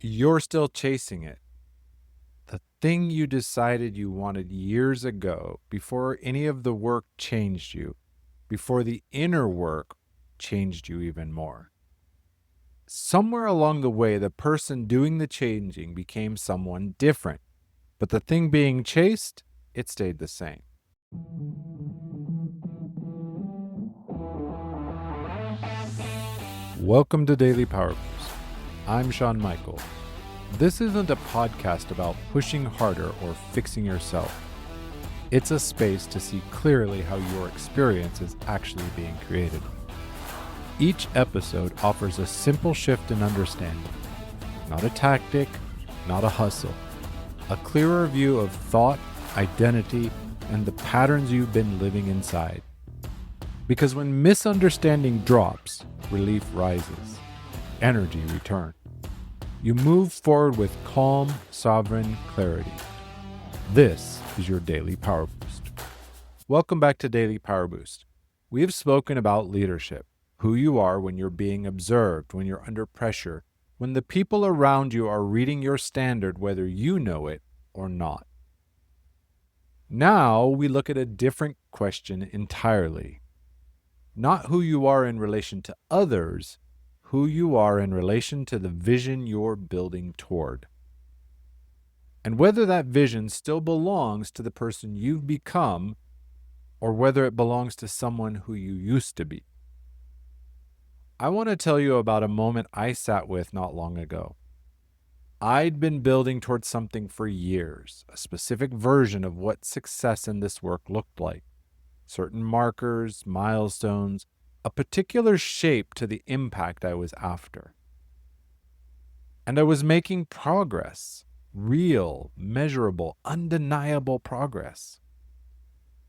You're still chasing it. The thing you decided you wanted years ago, before any of the work changed you, before the inner work changed you even more. Somewhere along the way, the person doing the changing became someone different, but the thing being chased, it stayed the same. Welcome to Daily Power Boost. I'm Shawn Michael. This isn't a podcast about pushing harder or fixing yourself. It's a space to see clearly how your experience is actually being created. Each episode offers a simple shift in understanding, not a tactic, not a hustle, a clearer view of thought, identity, and the patterns you've been living inside. Because when misunderstanding drops, relief rises, energy returns. You move forward with calm, sovereign clarity. This is your Daily Power Boost. Welcome back to Daily Power Boost. We have spoken about leadership, who you are when you're being observed, when you're under pressure, when the people around you are reading your standard whether you know it or not. Now we look at a different question entirely. Not who you are in relation to others, who you are in relation to the vision you're building toward. And whether that vision still belongs to the person you've become or whether it belongs to someone who you used to be. I want to tell you about a moment I sat with not long ago. I'd been building towards something for years, a specific version of what success in this work looked like. Certain markers, milestones, a particular shape to the impact I was after. And I was making progress, real, measurable, undeniable progress.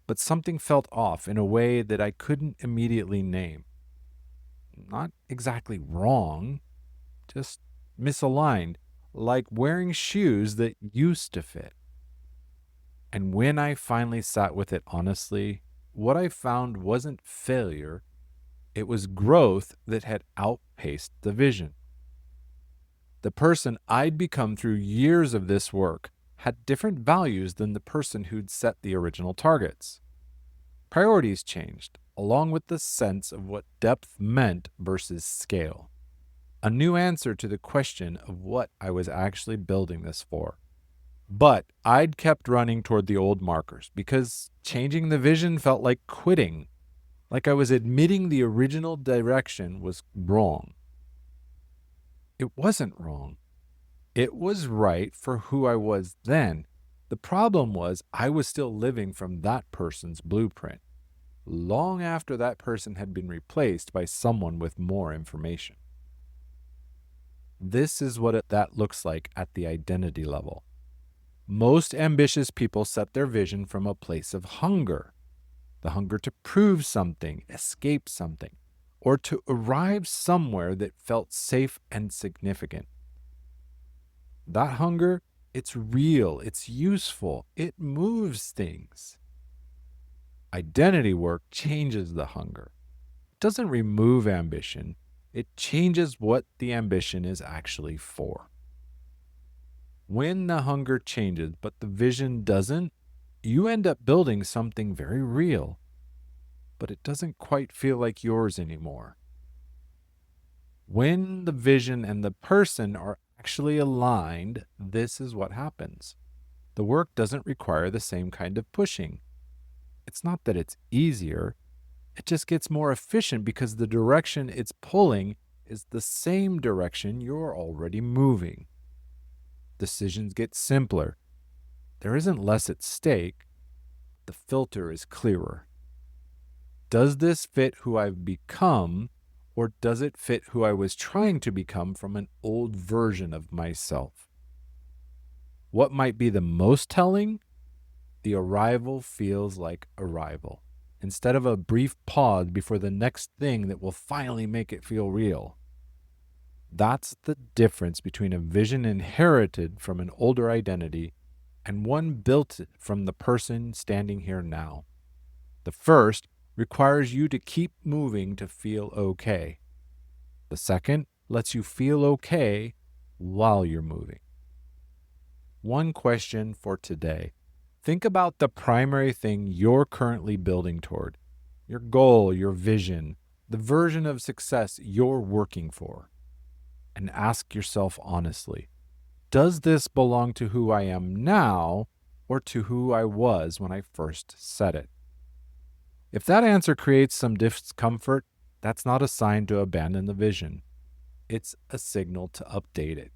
But something felt off in a way that I couldn't immediately name. Not exactly wrong, just misaligned, like wearing shoes that used to fit. And when I finally sat with it honestly, what I found wasn't failure, it was growth that had outpaced the vision. The person I'd become through years of this work had different values than the person who'd set the original targets. Priorities changed, along with the sense of what depth meant versus scale. A new answer to the question of what I was actually building this for. But I'd kept running toward the old markers because changing the vision felt like quitting, like I was admitting the original direction was wrong. It wasn't wrong. It was right for who I was then. The problem was I was still living from that person's blueprint, long after that person had been replaced by someone with more information. This is what that looks like at the identity level. Most ambitious people set their vision from a place of hunger. The hunger to prove something, escape something, or to arrive somewhere that felt safe and significant. That hunger, it's real, it's useful, it moves things. Identity work changes the hunger. It doesn't remove ambition, it changes what the ambition is actually for. When the hunger changes, but the vision doesn't, you end up building something very real, but it doesn't quite feel like yours anymore. When the vision and the person are actually aligned, this is what happens. The work doesn't require the same kind of pushing. It's not that it's easier, it just gets more efficient because the direction it's pulling is the same direction you're already moving. Decisions get simpler. There isn't less at stake. The filter is clearer. Does this fit who I've become, or does it fit who I was trying to become from an old version of myself? What might be the most telling? The arrival feels like arrival, instead of a brief pause before the next thing that will finally make it feel real. That's the difference between a vision inherited from an older identity and one built from the person standing here now. The first requires you to keep moving to feel okay. The second lets you feel okay while you're moving. One question for today. Think about the primary thing you're currently building toward, your goal, your vision, the version of success you're working for. And ask yourself honestly, does this belong to who I am now or to who I was when I first said it? If that answer creates some discomfort, that's not a sign to abandon the vision. It's a signal to update it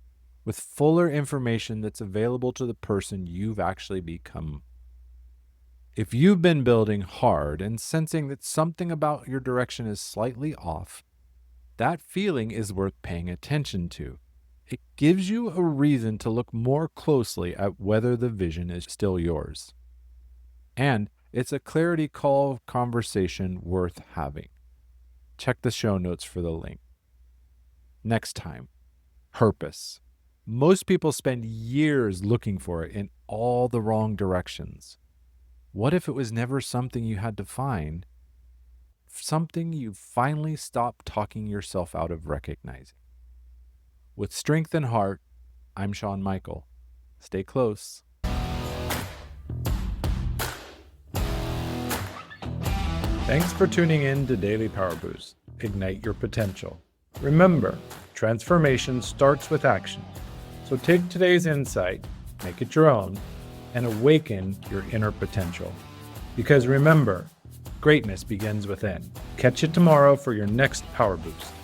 with fuller information that's available to the person you've actually become. If you've been building hard and sensing that something about your direction is slightly off, that feeling is worth paying attention to. It gives you a reason to look more closely at whether the vision is still yours. And it's a clarity call conversation worth having. Check the show notes for the link. Next time, purpose. Most people spend years looking for it in all the wrong directions. What if it was never something you had to find? Something you finally stopped talking yourself out of recognizing. With strength and heart, I'm Shawn Michael. Stay close. Thanks for tuning in to Daily Power Boost. Ignite your potential. Remember, transformation starts with action. So take today's insight, make it your own, and awaken your inner potential. Because remember, greatness begins within. Catch you tomorrow for your next Power Boost.